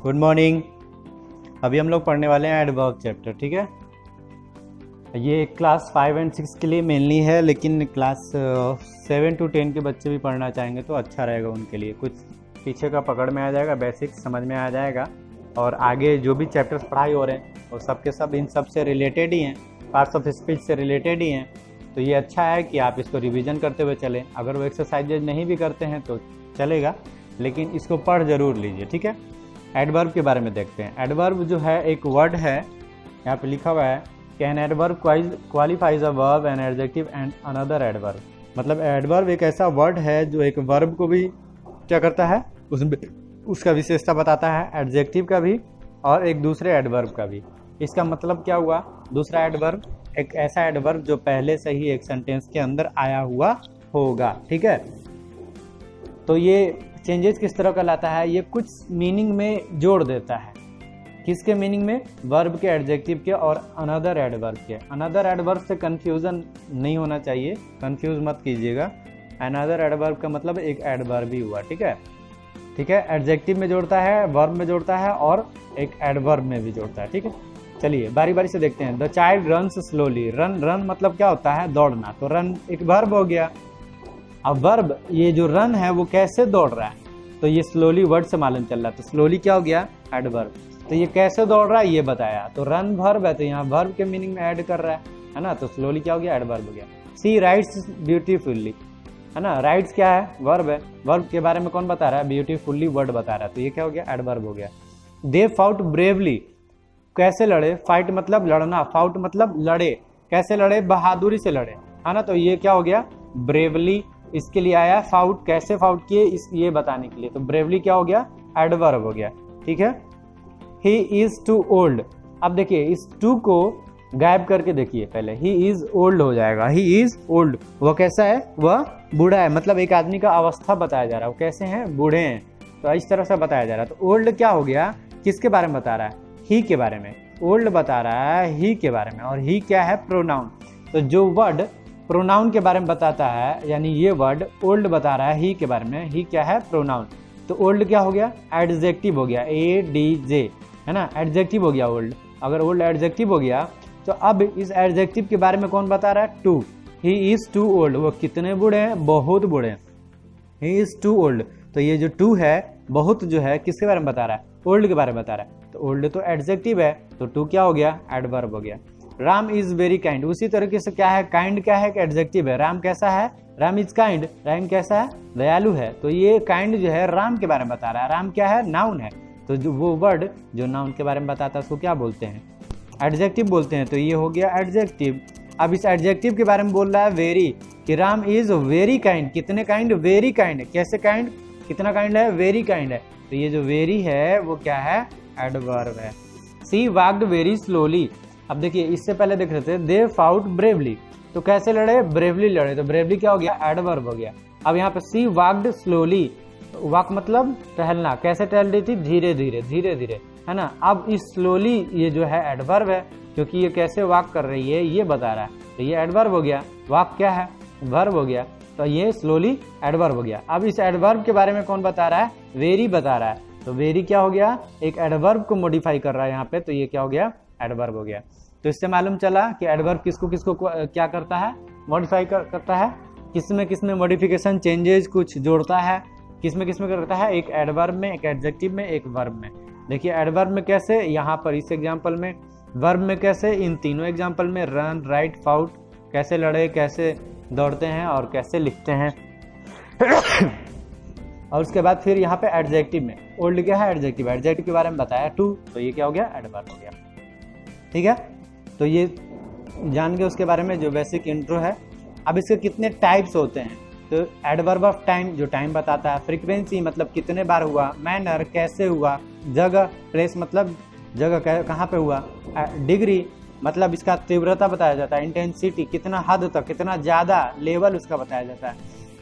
Good morning. अभी हम लोग पढ़ने वाले हैं एडवर्ब चैप्टर, ठीक है। ये क्लास 5 एंड 6 के लिए मेनली है, लेकिन क्लास 7 to 10 के बच्चे भी पढ़ना चाहेंगे तो अच्छा रहेगा उनके लिए। कुछ पीछे का पकड़ में आ जाएगा, बेसिक समझ में आ जाएगा, और आगे जो भी चैप्टर्स पढ़ाई हो रहे हैं वो सब के सब इन सब से रिलेटेड ही हैं, पार्ट्स ऑफ स्पीच से रिलेटेड ही हैं। तो ये अच्छा है कि आप इसको रिवीजन करते हुए चलें। अगर वो एक्सरसाइजेज नहीं भी करते हैं तो चलेगा, लेकिन इसको पढ़ जरूर लीजिए, ठीक है। एडवर्ब के बारे में देखते हैं। एडवर्ब जो है एक वर्ड है, यहाँ पे लिखा हुआ है कि an adverb qualifies a verb, an adjective and another adverb. मतलब एडवर्ब एक ऐसा वर्ड है जो एक वर्ब को भी क्या करता है, उसका विशेषता बताता है, एडजेक्टिव का भी और एक दूसरे एडवर्ब का भी। इसका मतलब क्या हुआ, दूसरा एडवर्ब एक ऐसा एडवर्ब जो पहले से ही एक सेंटेंस के अंदर आया हुआ होगा, ठीक है। तो ये चेंजेस किस तरह का लाता है, ये कुछ मीनिंग में जोड़ देता है। किसके मीनिंग में, वर्ब के, एडजेक्टिव के और अनदर एडवर्ब के। अनदर एडवर्ब से कंफ्यूजन नहीं होना चाहिए, कंफ्यूज मत कीजिएगा। अनदर एडवर्ब का मतलब एक एडवर्ब ही हुआ, ठीक है। ठीक है, एडजेक्टिव में जोड़ता है, वर्ब में जोड़ता है और एक एडवर्ब में भी जोड़ता है, ठीक है। चलिए बारी बारी से देखते हैं। The child runs slowly. Run मतलब क्या होता है, दौड़ना। तो रन एक वर्ब हो गया। अब वर्ब ये जो रन है वो कैसे दौड़ रहा है, तो ये स्लोली वर्ड से मालूम चल रहा है। तो स्लोली क्या हो गया, एडवर्ब। तो ये कैसे दौड़ रहा है ये बताया। तो रन वर्ब है, तो यहाँ वर्ब के मीनिंग में ऐड कर रहा है ना। तो स्लोली क्या हो गया, एडवर्ब हो गया। सी राइट्स ब्यूटीफुल्ली, है ना। राइट्स क्या है, वर्ब है। वर्ब के बारे में कौन बता रहा है, ब्यूटीफुल्ली वर्ड बता रहा है। तो ये क्या हो गया, एडवर्ब हो गया। दे फाउट ब्रेवली। कैसे लड़े, फाइट मतलब लड़ना, फाउट मतलब लड़े। कैसे लड़े, बहादुरी से लड़े, है ना। तो ये क्या हो गया, ब्रेवली इसके लिए आया। फाउट कैसे फाउट किए ये बताने के लिए। तो ब्रेवली क्या हो गया, एडवर्ब हो गया, ठीक है। He is too old. अब देखिए इस टू को गायब करके देखिए पहले, ही इज ओल्ड हो जाएगा। ही इज ओल्ड, वह कैसा है, वह बूढ़ा है। मतलब एक आदमी का अवस्था बताया जा रहा है, वो कैसे हैं, बूढ़े हैं। तो इस तरह से बताया जा रहा है। तो ओल्ड क्या हो गया, किसके बारे में बता रहा है, ही के बारे में। ओल्ड बता रहा है ही के बारे में, और ही क्या है, प्रोनाउन। तो जो वर्ड प्रोनाउन के बारे में बताता है, यानी ये वर्ड ओल्ड बता रहा है ही के बारे में। ही क्या है, प्रोनाउन। तो ओल्ड क्या हो गया, एडजेक्टिव हो गया, ADJ, है ना, एडजेक्टिव हो गया ओल्ड। अगर ओल्ड एडजेक्टिव हो गया तो अब इस एडजेक्टिव के बारे में कौन बता रहा है, too. He is too old, वो कितने बूढ़े हैं, बहुत बूढ़े हैं। ही इज टू ओल्ड, तो ये जो टू है, बहुत जो है, किसके बारे में बता रहा है, ओल्ड के बारे में बता रहा है। तो ओल्ड तो एडजेक्टिव है, तो टू क्या हो गया, एडवर्ब हो गया। Ram is very kind. उसी तरीके से क्या है, काइंड क्या है, एडजेक्टिव है। राम कैसा है, राम इज काइंड। राम कैसा है, दयालु है। तो ये काइंड जो है राम के बारे में बता रहा है। राम क्या है, नाउन है। तो जो वो वर्ड जो नाउन के बारे में बताता है उसको क्या बोलते हैं, एडजेक्टिव बोलते हैं। तो ये हो गया एडजेक्टिव। अब इस एडजेक्टिव के बारे में बोल रहा है वेरी, कि राम इज वेरी काइंड। कितने काइंड, वेरी काइंड। कैसे काइंड, कितना काइंड है, वेरी काइंड है। तो ये जो वेरी है वो क्या है, एडवर्ब है। सी वॉक्ड वेरी स्लोली। अब देखिए इससे पहले देख रहे थे दे फाउट ब्रेवली। तो कैसे लड़े, ब्रेवली लड़े। तो ब्रेवली क्या हो गया, एडवर्ब हो गया। अब यहाँ पे सी वॉक्ड स्लोली। वॉक मतलब टहलना। कैसे टहल रही थी, धीरे धीरे, धीरे धीरे, है ना। अब इस स्लोली ये जो है एडवर्ब है, क्योंकि ये कैसे वॉक कर रही है ये बता रहा है। तो ये एडवर्ब हो गया। वॉक क्या है, वर्ब हो गया। तो ये स्लोली एडवर्ब हो गया। अब इस एडवर्ब के बारे में कौन बता रहा है, वेरी बता रहा है। तो वेरी क्या हो गया, एक एडवर्ब को मॉडिफाई कर रहा है यहाँ पे। तो ये क्या हो गया, एडवर्ब हो गया। तो इससे मालूम चला कि एडवर्ब किसको किसको क्या करता है, मॉडिफाई करता है। किसमें मॉडिफिकेशन, चेंजेस कुछ जोड़ता है, किसमें करता है, एक एडवर्ब में, एक एडजेक्टिव में, एक वर्ब में। देखिए एडवर्ब में कैसे, यहाँ पर इस एग्जाम्पल में। वर्ब में कैसे, इन तीनों एग्जाम्पल में। रन, राइट, फाउट, कैसे लड़े, कैसे दौड़ते हैं और कैसे लिखते हैं। और उसके बाद फिर यहाँ पे एडजेक्टिव में, ओल्ड क्या है, एडजेक्टिव। एडजेक्टिव के बारे में बताया टू, तो ये क्या हो गया, एडवर्ब हो गया, ठीक है। तो ये जान गए उसके बारे में, जो बेसिक इंट्रो है। अब इसके कितने टाइप्स होते हैं। तो एडवर्ब ऑफ टाइम, जो टाइम बताता है। फ्रीक्वेंसी मतलब कितने बार हुआ। मैनर कैसे हुआ। जगह, प्लेस मतलब जगह कहाँ पे हुआ। डिग्री मतलब इसका तीव्रता बताया जाता है। इंटेंसिटी कितना हद तक, कितना ज्यादा, लेवल उसका बताया जाता है।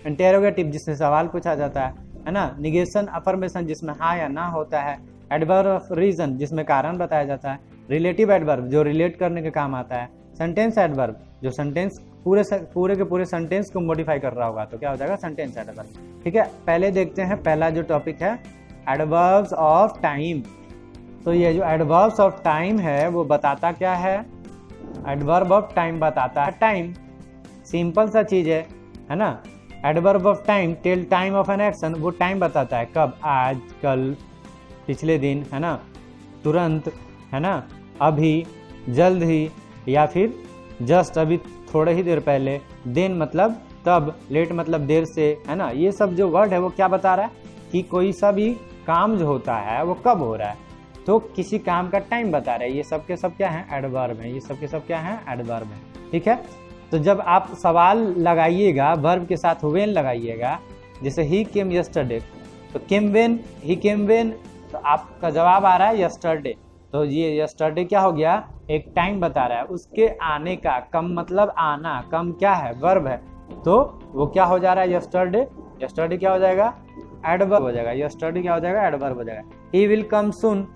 इंटेरोगेटिव जिसमें सवाल पूछा जाता है ना। निगेशन, अफर्मेशन जिसमें हाँ या ना होता है। एडवर्ब ऑफ रीजन जिसमें कारण बताया जाता है। रिलेटिव एडवर्ब जो रिलेट करने के काम आता है। सेंटेंस एडवर्ब जो सेंटेंस पूरे के पूरे सेंटेंस को मॉडिफाई कर रहा होगा, तो क्या हो जाएगा, सेंटेंस एडवर्ब, ठीक है। पहले देखते हैं पहला जो टॉपिक है, एडवर्ब्स ऑफ टाइम। तो ये जो एडवर्ब्स ऑफ टाइम है वो बताता क्या है, एडवर्ब ऑफ टाइम बताता है टाइम। सिंपल सा चीज है ना। Adverb of time tell time of an action, वो टाइम बताता है कब, आज, कल, पिछले दिन, है ना, तुरंत, है ना, अभी, जल्द ही, या फिर जस्ट अभी थोड़े ही देर पहले, देन मतलब तब, लेट मतलब देर से, है ना। ये सब जो वर्ड है वो क्या बता रहा है कि कोई सा भी काम जो होता है वो कब हो रहा है, तो किसी काम का टाइम बता रहे हैं। ये सब के सब क्या है, एडवर्ब है। ये सब के सब क्या है, एडवर्ब है। ठीक है। तो जब आप सवाल लगाइएगा वर्ब के साथ व्हेन लगाइएगा, जैसे ही केम यस्टरडे, तो came when, he came when, तो आपका जवाब आ रहा है यस्टरडे। तो ये यस्टरडे क्या हो गया, एक टाइम बता रहा है उसके आने का। कम मतलब आना, कम क्या है, वर्ब है, तो वो क्या हो जा रहा है, यस्टरडे। यस्टरडे क्या हो जाएगा, एडवर्ब हो जाएगा। यस्टरडे क्या हो जाएगा, एडवर्ब हो जाएगा। He will come soon,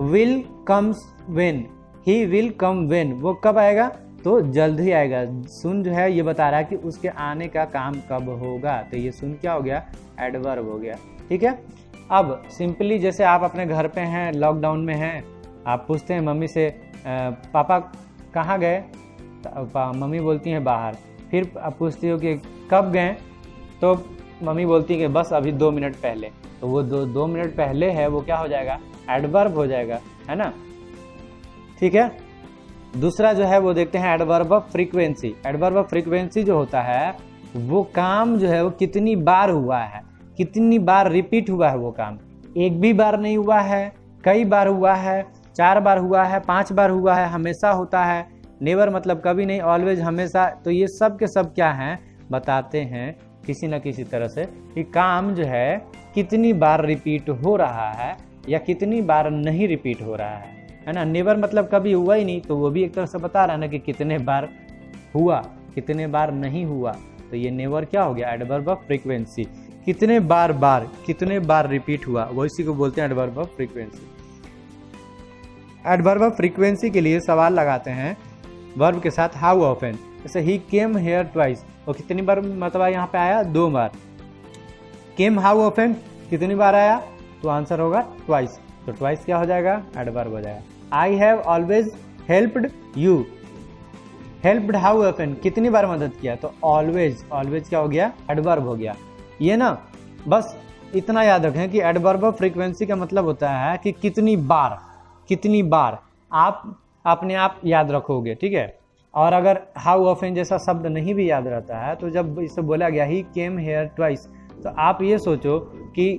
will comes when, he will come when, वो कब आएगा, तो जल्द ही आएगा। सुन जो है ये बता रहा है कि उसके आने का काम कब होगा, तो ये सुन क्या हो गया, एडवर्ब हो गया। ठीक है। अब सिंपली जैसे आप अपने घर पे हैं, लॉकडाउन में हैं, आप पूछते हैं मम्मी से पापा कहाँ गए, तो मम्मी बोलती हैं बाहर। फिर आप पूछती हो कि कब गए, तो मम्मी बोलती है कि बस अभी 2 मिनट पहले। तो वो 2 मिनट पहले है वो क्या हो जाएगा, एडवर्ब हो जाएगा, है ना। ठीक है। दूसरा जो है वो देखते हैं adverb of frequency. Adverb of frequency जो होता है वो काम जो है वो कितनी बार हुआ है, कितनी बार रिपीट हुआ है वो काम। एक भी बार नहीं हुआ है, कई बार हुआ है, 4 बार हुआ है, 5 बार हुआ है, हमेशा होता है। नेवर मतलब कभी नहीं, ऑलवेज हमेशा। तो ये सब के सब क्या हैं, बताते हैं किसी न किसी तरह से कि काम जो है कितनी बार रिपीट हो रहा है या कितनी बार नहीं रिपीट हो रहा है ना। नेवर मतलब कभी हुआ ही नहीं, तो वो भी एक तरह से बता रहा है ना कि कितने बार हुआ, कितने बार नहीं हुआ। तो ये नेवर क्या हो गया, एडवर्ब ऑफ फ्रीक्वेंसी। कितने बार रिपीट हुआ, वो इसी को बोलते हैं adverb of frequency. Adverb of frequency के लिए सवाल लगाते हैं वर्ब के साथ हाउ ऑफन। जैसे ही केम हेयर ट्वाइस, वो कितनी बार मतलब यहाँ पे आया, 2 बार। केम हाउ ऑफन कितनी बार आया, तो आंसर होगा ट्वाइस। तो ट्वाइस क्या हो जाएगा, एडवर्ब हो जाएगा। I have always helped you, helped how often कितनी बार मदद किया, तो ऑलवेज। ऑलवेज क्या हो गया, एडवर्ब हो गया। ये ना बस इतना याद रखें कि एडवर्ब ऑफ फ्रीक्वेंसी का मतलब होता है कि कितनी बार, कितनी बार आप अपने आप याद रखोगे। ठीक है। और अगर हाउ ऑफन जैसा शब्द नहीं भी याद रहता है, तो जब इसे बोला गया ही केम हेयर ट्वाइस, तो आप ये सोचो कि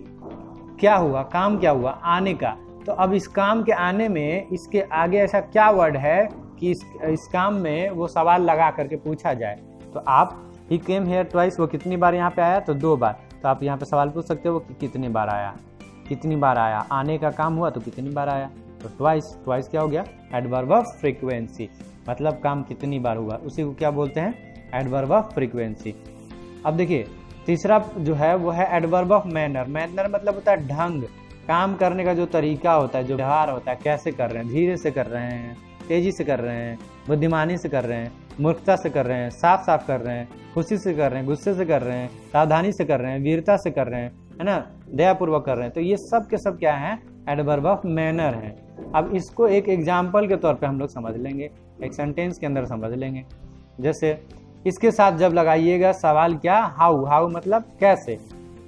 क्या हुआ, काम क्या हुआ, आने का। तो अब इस काम के आने में इसके आगे ऐसा क्या वर्ड है कि इस काम में वो सवाल लगा करके पूछा जाए। तो आप ही केम हेयर ट्वाइस, वो कितनी बार यहाँ पे आया, तो 2 बार। तो आप यहाँ पे सवाल पूछ सकते हो कि कितनी बार आया, कितनी बार आया, आने का काम हुआ तो कितनी बार आया। तो ट्वाइस, ट्वाइस क्या हो गया, एडवर्ब ऑफ फ्रीक्वेंसी, मतलब काम कितनी बार हुआ, उसी को क्या बोलते हैं, एडवर्ब ऑफ फ्रीक्वेंसी। अब देखिए तीसरा जो है वो है एडवर्ब ऑफ मैनर। मैनर मतलब होता है ढंग, काम करने का जो तरीका होता है, जो व्यवहार होता है, कैसे कर रहे हैं, धीरे से कर रहे हैं, तेजी से कर रहे हैं, बुद्धिमानी से कर रहे हैं, मूर्खता से कर रहे हैं, साफ साफ कर रहे हैं, खुशी से कर रहे हैं, गुस्से से कर रहे हैं, सावधानी से कर रहे हैं, वीरता से कर रहे हैं, है ना, दयापूर्वक कर रहे हैं। तो ये सब के सब क्या है, एडवर्ब ऑफ मैनर है। अब इसको एक एग्जाम्पल के तौर पे हम लोग समझ लेंगे, एक सेंटेंस के अंदर समझ लेंगे। जैसे इसके साथ जब लगाइएगा सवाल क्या, हाउ। हाउ मतलब कैसे।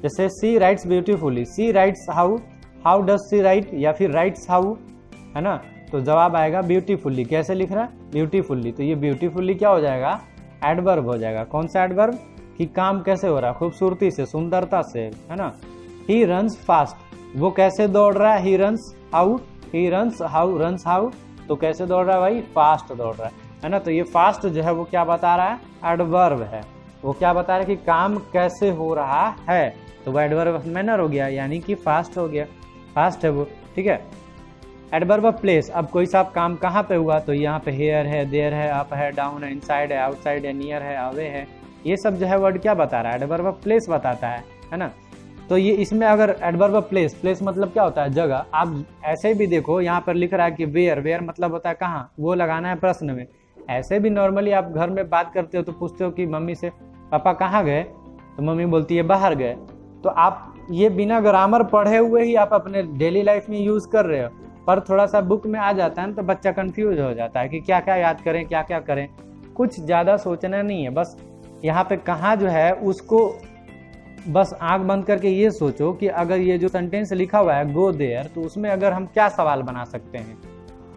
जैसे she writes beautifully, she writes how, how does she write, या फिर राइट्स हाउ, है ना। तो जवाब आएगा ब्यूटीफुली, कैसे लिख रहा है, ब्यूटीफुली। तो ये ब्यूटीफुली क्या हो जाएगा, एडवर्ब हो जाएगा। कौन सा एडवर्ब, कि काम कैसे हो रहा है, खूबसूरती से, सुंदरता से, है ना। ही रन्स फास्ट, वो कैसे दौड़ रहा है, he runs how, he runs how, runs how, तो कैसे दौड़ रहा है भाई, फास्ट दौड़ रहा है ना। तो ये फास्ट जो है वो क्या बता रहा है, एडवर्ब है। वो क्या बता रहा है कि काम कैसे हो रहा है, तो वो एडवर्ब ऑफ मैनर हो गया, यानी कि फास्ट हो गया, फास्ट है वो। ठीक है। एडवर्ब ऑफ प्लेस, अब कोई सा काम कहाँ पे हुआ, तो यहाँ पे हेयर है, देयर है, अप है, डाउन है, इनसाइड है, आउटसाइड है, नियर है, अवे है, ये सब जो है वर्ड क्या बता रहा है, एडवर्ब ऑफ प्लेस बताता है ना। तो ये इसमें अगर एडवर्ब ऑफ प्लेस, प्लेस मतलब क्या होता है, जगह। आप ऐसे भी देखो यहाँ पर लिख रहा है कि वेयर, वेयर मतलब होता है कहाँ, वो लगाना है प्रश्न में। ऐसे भी नॉर्मली आप घर में बात करते हो तो पूछते हो कि मम्मी से पापा कहाँ गए, तो मम्मी बोलती है बाहर गए। तो आप ये बिना ग्रामर पढ़े हुए ही आप अपने डेली लाइफ में यूज कर रहे हो। पर थोड़ा सा बुक में आ जाता है ना तो बच्चा कंफ्यूज हो जाता है कि क्या क्या याद करें, क्या क्या करें। कुछ ज़्यादा सोचना नहीं है, बस यहाँ पे कहाँ जो है उसको बस आंख बंद करके ये सोचो कि अगर ये जो सेंटेंस लिखा हुआ है गो देयर, तो उसमें अगर हम क्या सवाल बना सकते हैं,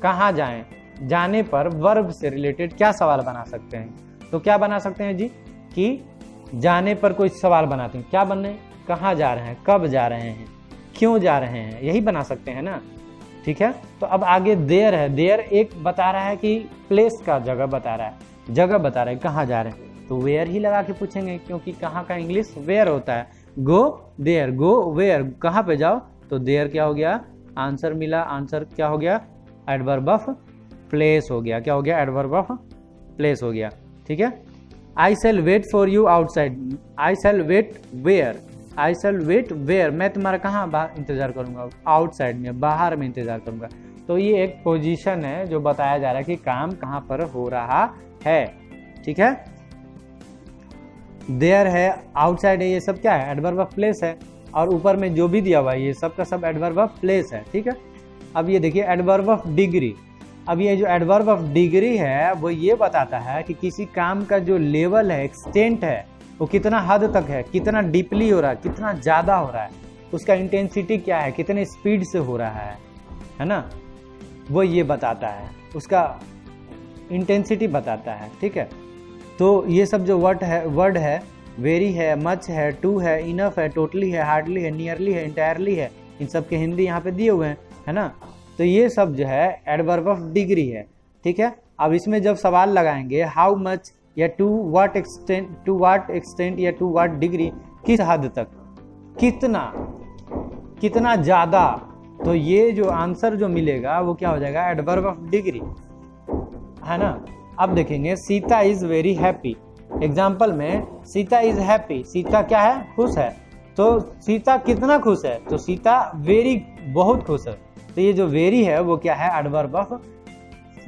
कहाँ जाएं, जाने पर वर्ब से रिलेटेड क्या सवाल बना सकते हैं। तो क्या बना सकते हैं जी कि जाने पर कोई सवाल बनाते हैं, क्या बनने, कहाँ जा रहे हैं, कब जा रहे हैं, क्यों जा रहे हैं, यही बना सकते हैं ना। ठीक है, तो अब आगे देयर है। देयर एक बता रहा है कि प्लेस का जगह बता रहा है, जगह बता रहा है कहाँ जा रहे हैं, तो वेयर ही लगा के पूछेंगे क्योंकि कहाँ का इंग्लिश वेयर होता है। गो देयर, गो वेयर, कहाँ पे जाओ, तो देयर क्या हो गया, आंसर मिला। आंसर क्या हो गया, एडवर्ब ऑफ प्लेस हो गया। क्या हो गया, एडवर्ब ऑफ प्लेस हो गया। ठीक है, I shall wait for you outside, I shall wait where, I shall wait where, मैं तुम्हारा कहाँ बाहर इंतजार करूंगा, आउटसाइड में, बाहर में इंतजार करूंगा। तो ये एक पोजीशन है जो बताया जा रहा है कि काम कहाँ पर हो रहा है। ठीक है, देयर है, आउटसाइड है, ये सब क्या है, एडवर्ब ऑफ प्लेस है। और ऊपर में जो भी दिया हुआ है ये सब का सब एडवर्ब ऑफ प्लेस है। ठीक है, अब ये देखिए एडवर्ब ऑफ डिग्री। अब ये जो एडवर्ब ऑफ डिग्री है वो ये बताता है कि किसी काम का जो लेवल है, एक्सटेंट है, वो कितना हद तक है, कितना डीपली हो रहा है, कितना ज़्यादा हो रहा है, उसका इंटेंसिटी क्या है, कितने स्पीड से हो रहा है ना, वो ये बताता है, उसका इंटेंसिटी बताता है। ठीक है, तो ये सब जो वर्ड है वेरी है, मच है, टू है, इनफ है, टोटली है, हार्डली है, नियरली है, इंटायरली है, इन सब के हिंदी यहाँ पे दिए हुए हैं, है ना। तो ये सब जो है एडवर्ब ऑफ डिग्री है। ठीक है, अब इसमें जब सवाल लगाएंगे हाउ मच या टू व्हाट एक्सटेंट या टू व्हाट डिग्री, किस हद तक, कितना ज़्यादा, तो ये जो आंसर जो मिलेगा वो क्या हो जाएगा, एडवर्ब ऑफ डिग्री, है ना। अब देखेंगे Sita is very happy. Example में सीता इज हैप्पी, सीता क्या है, खुश है। तो सीता कितना खुश है, तो सीता वेरी, बहुत खुश है। तो ये जो वेरी है वो क्या है, एडवर्ब ऑफ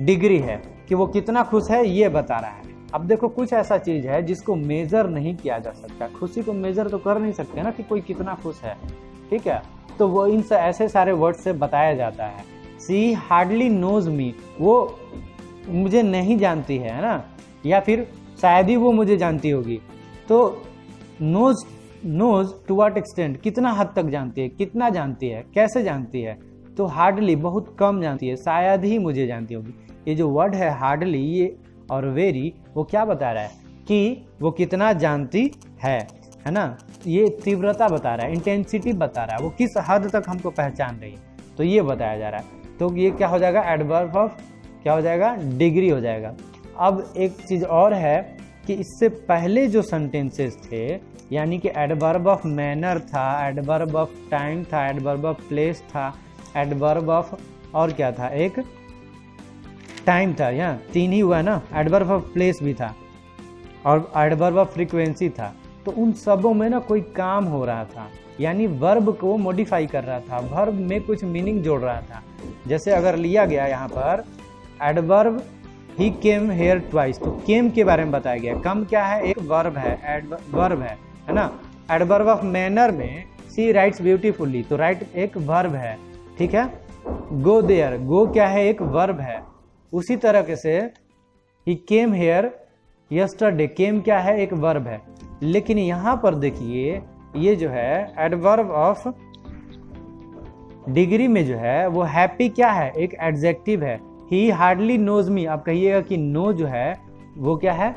डिग्री है, कि वो कितना खुश है ये बता रहा है। अब देखो कुछ ऐसा चीज है जिसको मेजर नहीं किया जा सकता, खुशी को मेजर तो कर नहीं सकते ना कि कोई कितना खुश है। ठीक है, तो वो इन ऐसे सारे वर्ड से बताया जाता है। सी हार्डली नोज मी, वो मुझे नहीं जानती है ना, या फिर शायद ही वो मुझे जानती होगी। तो नोज टू व्हाट एक्सटेंट, कितना हद तक जानती है, कितना जानती है, कैसे जानती है। तो हार्डली बहुत कम जानती है, शायद ही मुझे जानती होगी। ये जो वर्ड है हार्डली ये और वेरी, वो क्या बता रहा है कि वो कितना जानती है ना। ये तीव्रता बता रहा है, इंटेंसिटी बता रहा है, वो किस हद तक हमको पहचान रही है, तो ये बताया जा रहा है। तो ये क्या हो जाएगा, एडवर्ब ऑफ क्या हो जाएगा, डिग्री हो जाएगा। अब एक चीज़ और है कि इससे पहले जो सेंटेंसेस थे, यानी कि एडवर्ब ऑफ मैनर था, एडवर्ब ऑफ टाइम था, एडवर्ब ऑफ प्लेस था, एडवर्ब ऑफ और क्या था, एक टाइम था, यहाँ 3 ही हुआ ना, एडवर्ब ऑफ प्लेस भी था और एडवर्ब ऑफ फ्रीक्वेंसी था। तो उन सबों में ना कोई काम हो रहा था, यानी वर्ब को मॉडिफाई कर रहा था, वर्ब में कुछ मीनिंग जोड़ रहा था। जैसे अगर लिया गया यहाँ पर adverb he came here twice, तो केम के बारे में बताया गया। कम क्या है, एक वर्ब है, वर्ब है ना। एडवर्ब ऑफ मैनर में सी राइट्स ब्यूटीफुली, तो राइट एक वर्ब है। ठीक है, गो देयर, गो क्या है, एक वर्ब है। उसी तरह से ही केम हेयर यस्टरडे, केम क्या है, एक वर्ब है। लेकिन यहाँ पर देखिए ये जो है एडवर्ब ऑफ डिग्री में जो है वो हैप्पी क्या है, एक एडजेक्टिव है। ही हार्डली नोज मी, आप कहिएगा कि नो जो है वो क्या है,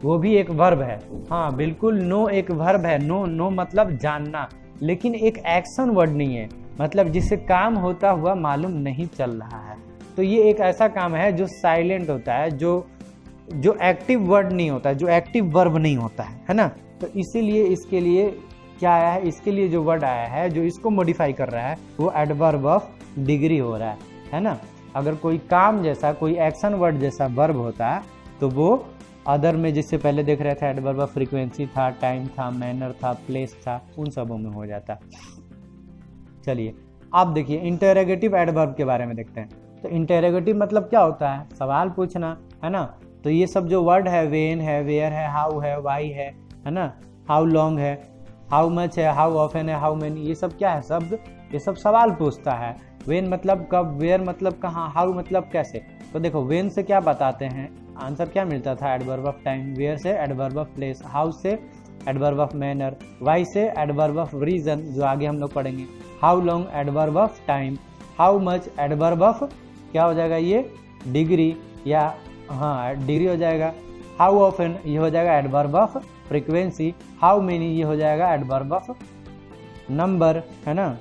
वो भी एक वर्ब है। हाँ बिल्कुल, नो एक वर्ब है। नो मतलब जानना, लेकिन एक एक्शन वर्ड नहीं है, मतलब जिससे काम होता हुआ मालूम नहीं चल रहा है। तो ये एक ऐसा काम है जो साइलेंट होता है, जो एक्टिव वर्ड नहीं होता है, जो एक्टिव वर्ब नहीं होता है ना। तो इसीलिए इसके लिए क्या आया है, इसके लिए जो वर्ड आया है जो इसको मॉडिफाई कर रहा है वो एडवर्ब ऑफ डिग्री हो रहा है ना। अगर कोई काम जैसा, कोई एक्शन वर्ड जैसा वर्ब होता है तो वो अदर में जिससे पहले देख रहे थे एडवर्ब ऑफ फ्रीक्वेंसी था, टाइम था, मैनर था, प्लेस था, उन सबों में हो जाता। चलिए आप देखिए इंटरोगेटिव एडवर्ब के बारे में देखते हैं। तो इंटरोगेटिव मतलब क्या होता है, सवाल पूछना, है ना। तो ये सब जो वर्ड है, वेन है, वेयर है, हाउ है, वाई है ना, हाउ लॉन्ग है, हाउ मच है, हाउ ऑफन है, हाउ मेनी, ये सब क्या है शब्द, ये सब सवाल पूछता है। वेन मतलब कब, वेयर मतलब कहाँ, हाउ मतलब कैसे। तो देखो वेन से क्या बताते हैं, आंसर क्या मिलता था, एडवर्ब ऑफ टाइम, वेयर से एडवर्ब ऑफ प्लेस, हाउ से एडवर्ब ऑफ मैनर, वाई से एडवर्ब ऑफ रीजन जो आगे हम लोग पढ़ेंगे, how long adverb of time, how much adverb of क्या हो जाएगा ये डिग्री, या हाँ डिग्री हो जाएगा, हाउ ऑफन ये हो जाएगा adverb of frequency, how many ये हो जाएगा एडवर्ब ऑफ नंबर, है ना।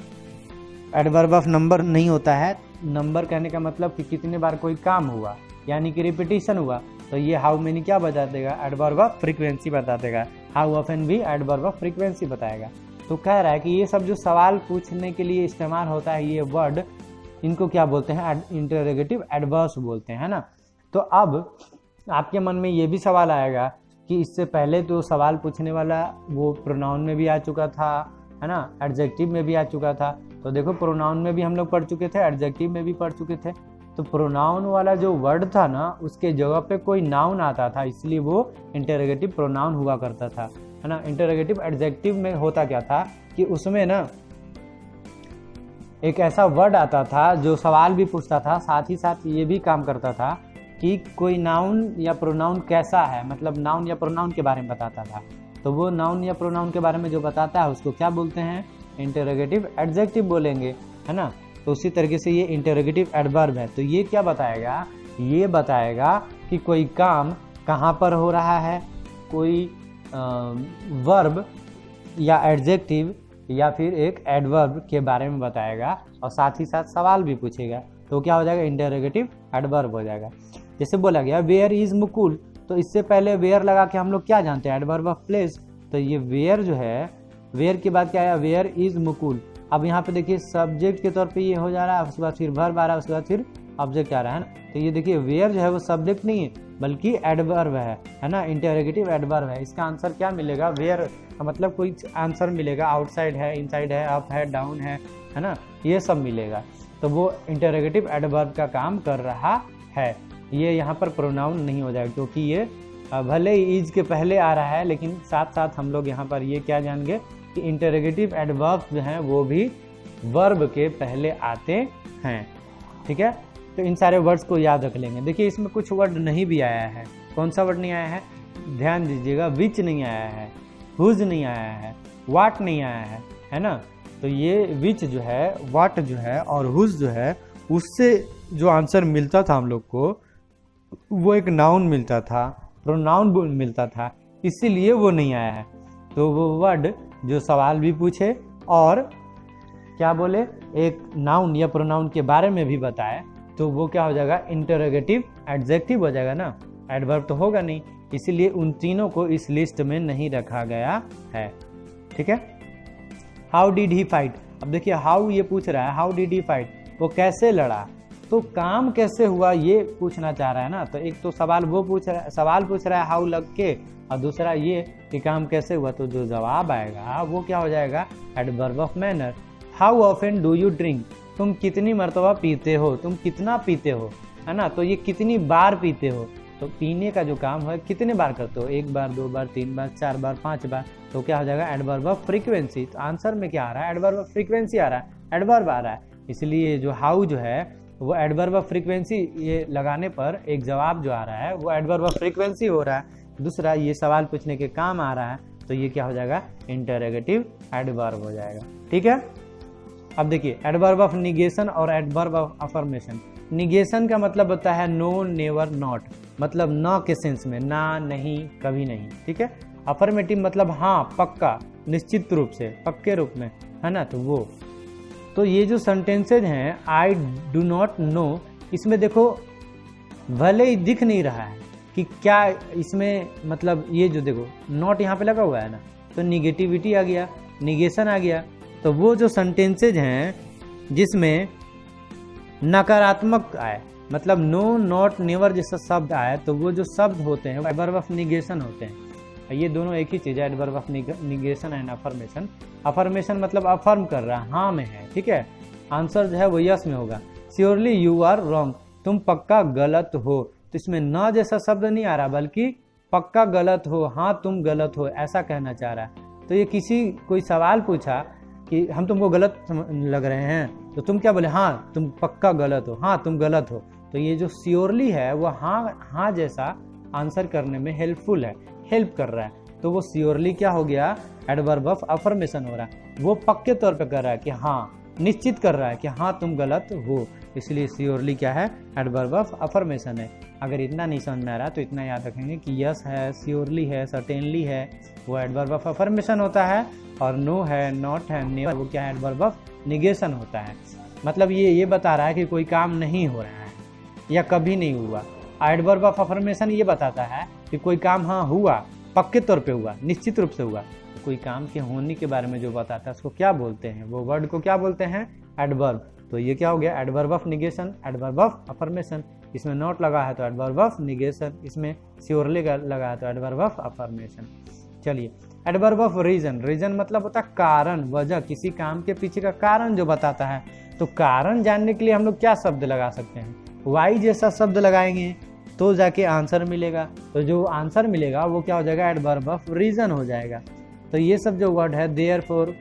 एडवर्ब ऑफ नंबर नहीं होता है, नंबर कहने का मतलब कि कितने बार कोई काम हुआ यानी कि रिपीटिशन हुआ, तो ये हाउ मेनी क्या बता देगा, एडवर्ब ऑफ फ्रीक्वेंसी बता देगा, हाउ ऑफन भी एडवर्ब ऑफ फ्रीक्वेंसी बताएगा। तो कह रहा है कि ये सब जो सवाल पूछने के लिए इस्तेमाल होता है ये वर्ड, इनको क्या बोलते हैं, इंटरोगेटिव एडवर्ब्स बोलते हैं, है ना। तो अब आपके मन में ये भी सवाल आएगा कि इससे पहले तो सवाल पूछने वाला वो प्रोनाउन में भी आ चुका था, है ना, एडजेक्टिव में भी आ चुका था। तो देखो प्रोनाउन में भी हम लोग पढ़ चुके थे, एडजेक्टिव में भी पढ़ चुके थे। तो प्रोनाउन वाला जो वर्ड था ना उसके जगह पे कोई नाउन आता था, इसलिए वो इंटरोगेटिव प्रोनाउन हुआ करता था, है ना। इंटरोगेटिव एडजेक्टिव में होता क्या था कि उसमें ना एक ऐसा वर्ड आता था जो सवाल भी पूछता था, साथ ही साथ ये भी काम करता था कि कोई नाउन या प्रोनाउन कैसा है, मतलब नाउन या प्रोनाउन के बारे में बताता था। तो वो नाउन या प्रोनाउन के बारे में जो बताता है उसको क्या बोलते हैं, इंटरोगेटिव एडजेक्टिव बोलेंगे, है ना। तो उसी तरीके से ये इंटरोगेटिव एडवर्ब है। तो ये क्या बताएगा, ये बताएगा कि कोई काम कहाँ पर हो रहा है, कोई वर्ब या एडजेक्टिव या फिर एक एडवर्ब के बारे में बताएगा और साथ ही साथ सवाल भी पूछेगा। तो क्या हो जाएगा, इंटरोगेटिव एडवर्ब हो जाएगा। जैसे बोला गया वेयर इज मुकुल, तो इससे पहले वेयर लगा के हम लोग क्या जानते हैं, एडवर्ब ऑफ प्लेस। तो ये वेयर जो है, वेयर के बाद क्या आया, वेयर इज मुकुल। अब यहाँ पे देखिए सब्जेक्ट के तौर पे ये हो जा रहा है, उसके बाद फिर वर्ब आ रहा है, उसके बाद फिर ऑब्जेक्ट आ रहा है ना। तो ये देखिए वेयर जो है वो सब्जेक्ट नहीं है बल्कि एडवर्ब है ना, इंटरोगेटिव एडवर्ब है। इसका आंसर क्या मिलेगा, वेयर का मतलब कोई आंसर मिलेगा, आउटसाइड है, इनसाइड है, अप है, डाउन है ना, ये सब मिलेगा। तो वो इंटरोगेटिव एडवर्ब का काम कर रहा है। ये यहाँ पर प्रोनाउन नहीं हो जाएगा क्योंकि ये भले ही इज के पहले आ रहा है, लेकिन साथ साथ हम लोग यहाँ पर ये क्या जानेंगे कि इंटरोगेटिव एडवर्ब जो हैं वो भी वर्ब के पहले आते हैं, ठीक है। तो इन सारे वर्ड्स को याद रख लेंगे। देखिए इसमें कुछ वर्ड नहीं भी आया है, कौन सा वर्ड नहीं आया है, ध्यान दीजिएगा, विच नहीं आया है, हुज नहीं आया है, वाट नहीं आया है ना। तो ये विच जो है, वाट जो है और हुज जो है, उससे जो आंसर मिलता था हम लोग को वो एक नाउन मिलता था, प्रोनाउन मिलता था, इसीलिए वो नहीं आया है। तो वो वर्ड जो सवाल भी पूछे और क्या बोले, एक नाउन या प्रोनाउन के बारे में भी बताए, तो वो क्या हो जाएगा, इंटरोगेटिव एडजेक्टिव हो जाएगा ना, एडवर्ब तो होगा नहीं। इसीलिए उन तीनों को इस लिस्ट में नहीं रखा गया है, ठीक है। हाउ डिड ही फाइट, अब देखिए हाउ ये पूछ रहा है, हाउ डिड ही फाइट, वो कैसे लड़ा, तो काम कैसे हुआ ये पूछना चाह रहा है ना। तो एक तो सवाल वो पूछ रहा है, सवाल पूछ रहा है हाउ लग के, और दूसरा ये कि काम कैसे हुआ। तो जो जवाब आएगा वो क्या हो जाएगा, adverb of manner. How often do you drink, तुम कितनी मरतबा पीते हो, तुम कितना पीते हो, है ना। तो ये कितनी बार पीते हो, तो पीने का जो काम है कितने बार करते हो, एक बार, दो बार, तीन बार, चार बार, पांच बार। तो क्या हो जाएगा, एडवर्ब ऑफ फ्रीक्वेंसी। तो आंसर में क्या आ रहा है, एडवर्ब ऑफ फ्रीक्वेंसी आ रहा है, एडवर्ब आ रहा है। इसलिए जो हाउ जो है वो एडवर्ब ऑफ फ्रीक्वेंसी, ये लगाने पर एक जवाब जो आ रहा है वो एडवर्ब ऑफ फ्रीक्वेंसी हो रहा है। दूसरा ये सवाल पूछने के काम आ रहा है, तो ये क्या हो जाएगा, इंटरोगेटिव एडवर्ब हो जाएगा, ठीक है। अब देखिए एडवर्ब ऑफ निगेशन और एडवर्ब ऑफ अफर्मेशन। निगेशन का मतलब होता है नो, नेवर, नॉट, मतलब न के सेंस में, ना, नहीं, कभी नहीं, ठीक है। अफर्मेटिव मतलब हाँ, पक्का, निश्चित रूप से, पक्के रूप में, है ना। तो वो, तो ये जो सेंटेंसेज हैं आई डू नॉट नो, इसमें देखो भले ही दिख नहीं रहा है कि क्या इसमें, मतलब ये जो देखो नॉट यहाँ पे लगा हुआ है ना, तो निगेटिविटी आ गया, निगेशन आ गया। तो वो जो सेंटेंसेज हैं जिसमें नकारात्मक आए, मतलब नो, नॉट, नेवर जैसा शब्द आए, तो वो जो शब्द होते हैं वो एडवर्ब ऑफ निगेशन होते हैं। ये दोनों एक ही चीज है, adverb of negation and affirmation. Affirmation मतलब अफर्म कर रहा है, हाँ में है, ठीक है। आंसर जो है वो यस में होगा। श्योरली यू आर रॉन्ग, तुम पक्का गलत हो। तो इसमें न जैसा शब्द नहीं आ रहा बल्कि पक्का गलत हो, हाँ तुम गलत हो, ऐसा कहना चाह रहा है। तो ये कोई सवाल पूछा कि हम तुमको गलत लग रहे हैं, तो तुम क्या बोले, हाँ तुम पक्का गलत हो, हाँ तुम गलत हो। तो ये जो श्योरली है वो हाँ जैसा आंसर करने में हेल्पफुल है, हेल्प कर रहा है। तो वो श्योरली क्या हो गया, एडवर्ब ऑफ अफर्मेशन हो रहा है। वो पक्के तौर पे कर रहा है कि हाँ, निश्चित कर रहा है कि हाँ तुम गलत हो, इसलिए श्योरली क्या है, एडवर्ब ऑफ अफर्मेशन है। अगर इतना नहीं समझ में आ रहा तो इतना याद रखेंगे कि यस है, श्योरली है, सर्टेनली है, वो एडवर्ब ऑफ अफर्मेशन होता है, और नो है, नॉट है, नेवर, वो क्या है, एडवर्ब ऑफ निगेशन होता है। मतलब ये बता रहा है कि कोई काम नहीं हो रहा है या कभी नहीं हुआ। एडवर्ब ऑफ अफर्मेशन ये बताता है कि कोई काम हाँ हुआ, पक्के तौर पे हुआ, निश्चित रूप से हुआ। तो कोई काम के होने के बारे में जो बताता है उसको क्या बोलते हैं, वो वर्ड को क्या बोलते हैं, एडवर्ब। तो ये क्या हो गया, adverb of negation, adverb of affirmation. इसमें नॉट लगा है तो एडवर्ब ऑफ निगेशन, इसमें श्योरली लगा है तो एडवर्ब ऑफ अफर्मेशन। चलिए, एडवर्ब ऑफ रीजन। रीजन मतलब होता है कारण, वजह, किसी काम के पीछे का कारण जो बताता है। तो कारण जानने के लिए हम लोग क्या शब्द लगा सकते हैं, वाई जैसा शब्द लगाएंगे तो जाके आंसर मिलेगा। तो जो आंसर मिलेगा वो क्या हो जाएगा, एडवर्ब ऑफ रीजन हो जाएगा। तो ये सब जो वर्ड है, देयरफॉर,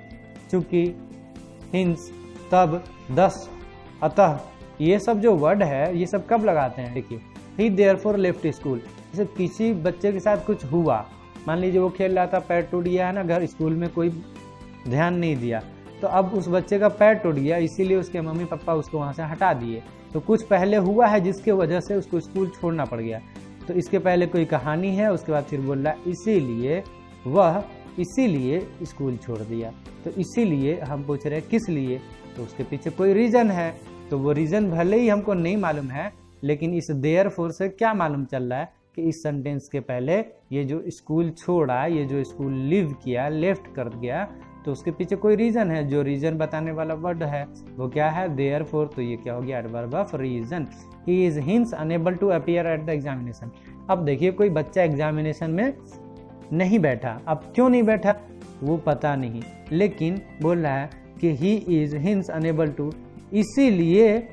चूंकि, हिंस, तब, दस, अतः, ये सब जो वर्ड है ये सब कब लगाते हैं, देखिए, ही देयरफॉर लेफ्ट स्कूल। जैसे किसी बच्चे के साथ कुछ हुआ, मान लीजिए वो खेल रहा था, पैर टूट गया है ना, घर स्कूल में कोई ध्यान नहीं दिया, तो अब उस बच्चे का पैर टूट गया, इसीलिए उसके मम्मी पापा उसको वहाँ से हटा दिए। तो कुछ पहले हुआ है जिसके वजह से उसको स्कूल छोड़ना पड़ गया। तो इसके पहले कोई कहानी है, उसके बाद फिर बोल रहा है इसीलिए वह, इसीलिए स्कूल छोड़ दिया। तो इसीलिए हम पूछ रहे हैं किस लिए, तो उसके पीछे कोई रीजन है। तो वो रीजन भले ही हमको नहीं मालूम है, लेकिन इस देयरफॉर से क्या मालूम चल रहा है कि इस सेंटेंस के पहले ये जो स्कूल छोड़ा, ये जो स्कूल लिव किया, लेफ्ट कर गया, तो उसके पीछे कोई रीजन है। जो रीजन बताने वाला वर्ड है वो क्या है, देयरफॉर। तो ये क्या हो गया, adverb of reason. He is hence unable to appear at the examination. अब देखिए, कोई बच्चा एग्जामिनेशन में नहीं बैठा, अब क्यों नहीं बैठा वो पता नहीं, लेकिन बोल रहा है कि he is hence unable to, इसीलिए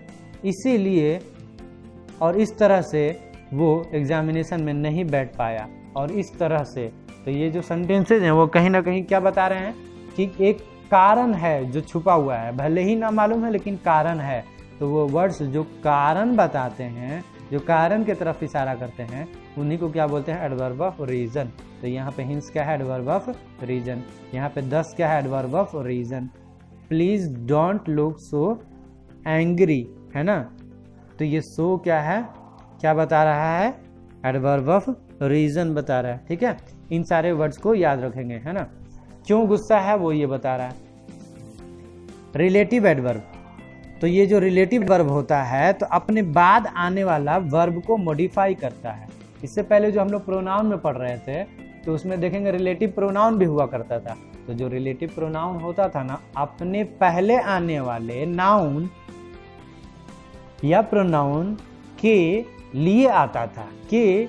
और इस तरह से वो एग्जामिनेशन में नहीं बैठ पाया, और इस तरह से। तो ये जो सेंटेंसेज हैं वो कहीं ना कहीं क्या बता रहे हैं कि एक कारण है जो छुपा हुआ है, भले ही ना मालूम है लेकिन कारण है। तो वो वर्ड्स जो कारण बताते हैं, जो कारण की तरफ इशारा करते हैं, उन्हीं को क्या बोलते हैं, एडवर्ब ऑफ रीजन। तो यहाँ पे हिंस क्या है, एडवर्ब ऑफ रीजन। यहाँ पे 10 क्या है, adverb of reason. Please don't look so angry, है ना। तो ये सो क्या है, क्या बता रहा है, एडवर्ब ऑफ रीजन बता रहा है। ठीक है, इन सारे वर्ड्स को याद रखेंगे, है ना। क्यों गुस्सा है वो ये बता रहा है। रिलेटिव एडवर्ब, तो ये जो रिलेटिव वर्ब होता है तो अपने बाद आने वाला वर्ब को मॉडिफाई करता है। इससे पहले जो हम लोग प्रोनाउन में पढ़ रहे थे तो उसमें देखेंगे रिलेटिव प्रोनाउन भी हुआ करता था। तो जो रिलेटिव प्रोनाउन होता था ना, अपने पहले आने वाले नाउन या प्रोनाउन के लिए आता था, के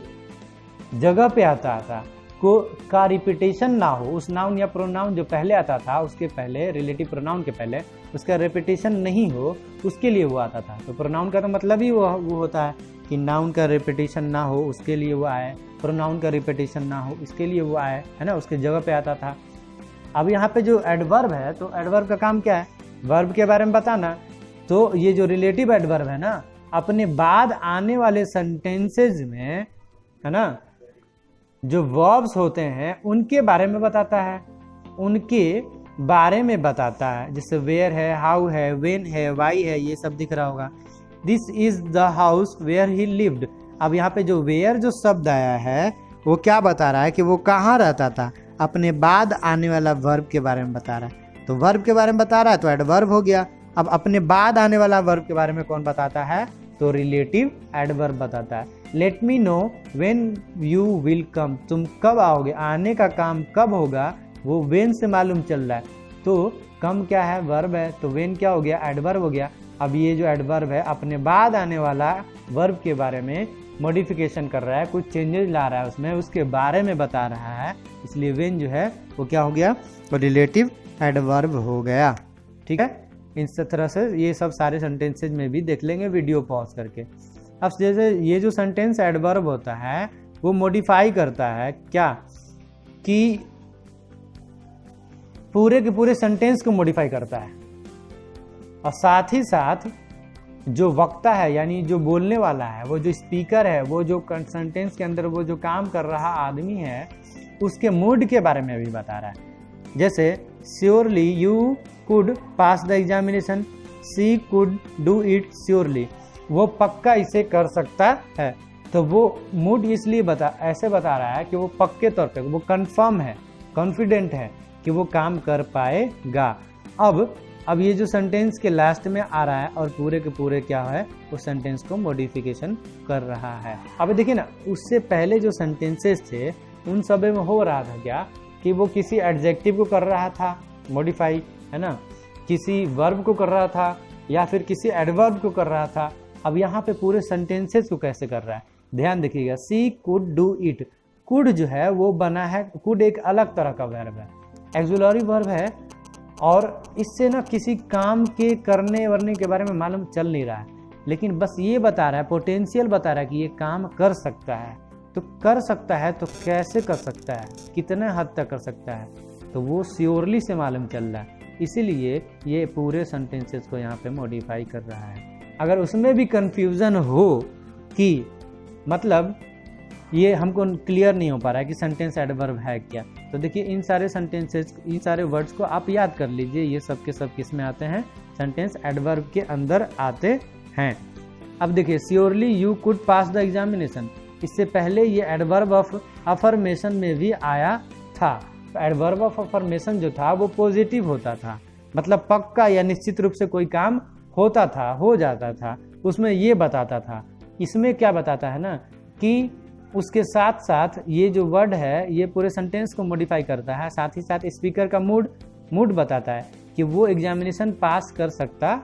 जगह पे आता था, का रिपीटेशन ना हो। उस नाउन या प्रोनाउन जो पहले आता था उसके पहले, रिलेटिव प्रोनाउन के पहले उसका रिपीटेशन नहीं हो, उसके लिए वो आता था। तो प्रोनाउन का तो मतलब ही वो होता है कि नाउन का रिपीटेशन ना हो, उसके लिए वो आए। प्रोनाउन का रिपीटेशन ना हो, इसके लिए वो आए, है ना, उसके जगह पे आता था। अब यहाँ पे जो एडवर्ब है, तो एडवर्ब का काम क्या है, वर्ब के बारे में बताना। तो ये जो रिलेटिव एडवर्ब है ना, अपने बाद आने वाले सेंटेंसेज में, है ना, जो वर्ब्स होते हैं उनके बारे में बताता है, उनके बारे में बताता है। जैसे वेयर है, हाउ है, वेन है, वाई है, ये सब दिख रहा होगा। This is the house where he lived. अब यहाँ पे जो वेयर जो शब्द आया है वो क्या बता रहा है कि वो कहाँ रहता था, अपने बाद आने वाला वर्ब के बारे में बता रहा है। तो वर्ब के बारे में बता रहा है तो एडवर्ब हो गया। अब अपने बाद आने वाला वर्ब के बारे में कौन बताता है, तो रिलेटिव एडवर्ब बताता है। Let me know when you will come, तुम कब आओगे, आने का काम कब होगा, वो व्हेन से मालूम चल रहा है। तो कम क्या है, वर्ब है, तो व्हेन क्या हो गया, एडवर्ब हो गया। अब ये जो एडवर्ब है अपने बाद आने वाला वर्ब के बारे में मॉडिफिकेशन कर रहा है, कुछ चेंजेस ला रहा है उसमें, उसके बारे में बता रहा है, इसलिए व्हेन जो है वो क्या हो गया, वो रिलेटिव एडवर्ब हो गया। ठीक है, इस तरह से ये सब सारे सेंटेंसेज में भी देख लेंगे वीडियो पॉज करके। अब जैसे ये जो सेंटेंस एडवर्ब होता है वो मॉडिफाई करता है क्या, कि पूरे के पूरे सेंटेंस को मॉडिफाई करता है। और साथ ही साथ जो वक्ता है यानी जो बोलने वाला है, वो जो स्पीकर है, वो जो सेंटेंस के अंदर वो जो काम कर रहा आदमी है, उसके मूड के बारे में भी बता रहा है। जैसे surely you could pass the examination, she could do it surely, वो पक्का इसे कर सकता है। तो वो मूड इसलिए ऐसे बता रहा है कि वो पक्के तौर पे, वो कंफर्म है, कॉन्फिडेंट है कि वो काम कर पाएगा। अब ये जो सेंटेंस के लास्ट में आ रहा है और पूरे के पूरे क्या है, उस सेंटेंस को मॉडिफिकेशन कर रहा है। अब देखिए ना, उससे पहले जो सेंटेंसेस थे उन सब में हो रहा था क्या कि वो किसी एडजेक्टिव को कर रहा था मॉडिफाई, है ना, किसी वर्ब को कर रहा था या फिर किसी एडवर्ब को कर रहा था। अब यहाँ पे पूरे सेंटेंसेस को कैसे कर रहा है, ध्यान देखिएगा। सी कुड डू इट, कुड जो है वो बना है, कुड एक अलग तरह का वर्ब है, एक्सुलरी वर्ब है, और इससे ना किसी काम के करने वरने के बारे में मालूम चल नहीं रहा है, लेकिन बस ये बता रहा है, पोटेंशियल बता रहा है कि ये काम कर सकता है। तो कर सकता है तो कैसे कर सकता है, कितने हद तक कर सकता है, तो वो श्योरली से मालूम चल रहा है। इसीलिए ये पूरे सेंटेंसेस को यहाँ पे मॉडिफाई कर रहा है। अगर उसमें भी कंफ्यूजन हो कि मतलब ये हमको क्लियर नहीं हो पा रहा है कि सेंटेंस एडवर्ब है क्या, तो देखिए इन सारे सेंटेंसेस, इन सारे वर्ड्स को आप याद कर लीजिए। ये सब के सब किस में आते हैं, सेंटेंस एडवर्ब के अंदर आते हैं। अब देखिए surely you could pass the examination, इससे पहले ये एडवर्ब ऑफ अफर्मेशन में भी आया था। तो एडवर्ब ऑफ अफर्मेशन जो था वो पॉजिटिव होता था, मतलब पक्का या निश्चित रूप से कोई काम होता था, हो जाता था, उसमें ये बताता था। इसमें क्या बताता है ना कि उसके साथ साथ ये जो वर्ड है ये पूरे सेंटेंस को मॉडिफाई करता है, साथ ही साथ स्पीकर का मूड बताता है कि वो एग्जामिनेशन पास कर सकता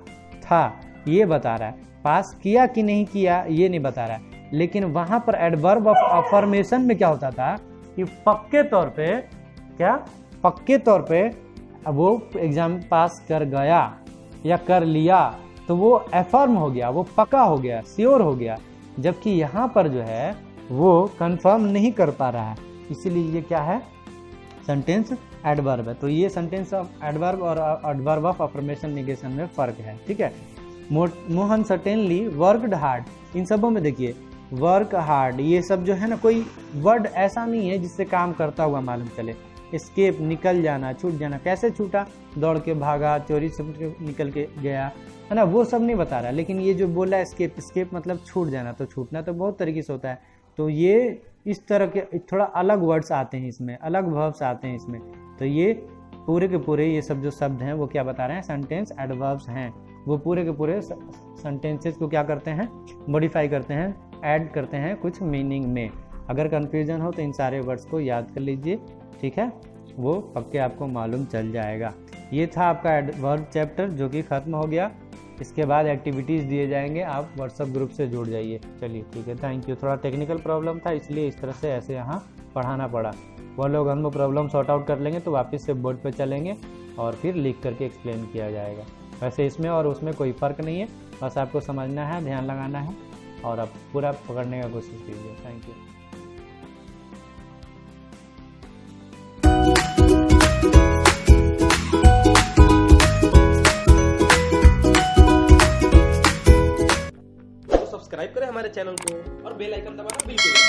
था, ये बता रहा है। पास किया कि नहीं किया ये नहीं बता रहा है। लेकिन वहां पर एडवर्ब ऑफ अफर्मेशन में क्या होता था कि पक्के तौर पे, क्या पक्के तौर पे वो एग्जाम पास कर गया या कर लिया, तो वो एफर्म हो गया, वो पक्का हो गया, श्योर हो गया। जबकि यहाँ पर जो है वो कंफर्म नहीं कर पा रहा है, इसीलिए ये क्या है, सेंटेंस एडवर्ब है। तो ये सेंटेंस ऑफ एडवर्ब और एडवर्ब ऑफ अफर्मेशन नेगेशन में फर्क है, ठीक है। मोहन सर्टेनली वर्कड हार्ड, इन सबों में देखिए वर्क हार्ड, ये सब जो है ना, कोई वर्ड ऐसा नहीं है जिससे काम करता हुआ मालूम चले। एस्केप, निकल जाना, छूट जाना, कैसे छूटा, दौड़ के भागा, चोरी से निकल के गया, है ना, वो सब नहीं बता रहा। लेकिन ये जो बोला एस्केप, एस्केप मतलब छूट जाना, तो छूटना तो बहुत तरीके से होता है। तो ये इस तरह के थोड़ा अलग वर्ड्स आते हैं इसमें, अलग वर्ब्स आते हैं इसमें। तो ये पूरे के पूरे ये सब जो शब्द हैं वो क्या बता रहे हैं, सेंटेंस एडवर्ब्स हैं। वो पूरे के पूरे सेंटेंसेस को क्या करते हैं, मॉडिफाई करते हैं, ऐड करते हैं कुछ मीनिंग में। अगर कंफ्यूजन हो तो इन सारे वर्ड्स को याद कर लीजिए, ठीक है, वो पक्के आपको मालूम चल जाएगा। ये था आपका एडवर्ब चैप्टर जो कि ख़त्म हो गया। इसके बाद एक्टिविटीज़ दिए जाएंगे, आप व्हाट्सएप ग्रुप से जुड़ जाइए। चलिए ठीक है, थैंक यू। थोड़ा टेक्निकल प्रॉब्लम था इसलिए इस तरह से ऐसे यहाँ पढ़ाना पड़ा। वो लोग हम प्रॉब्लम सॉर्ट आउट कर लेंगे तो वापस से बोर्ड पे चलेंगे और फिर लिख करके एक्सप्लेन किया जाएगा। वैसे इसमें और उसमें कोई फ़र्क नहीं है, बस आपको समझना है, ध्यान लगाना है और आप पूरा पकड़ने का कोशिश कीजिए। Thank you. सब्सक्राइब करें हमारे चैनल को और बेल आइकन दबाना बिल्कुल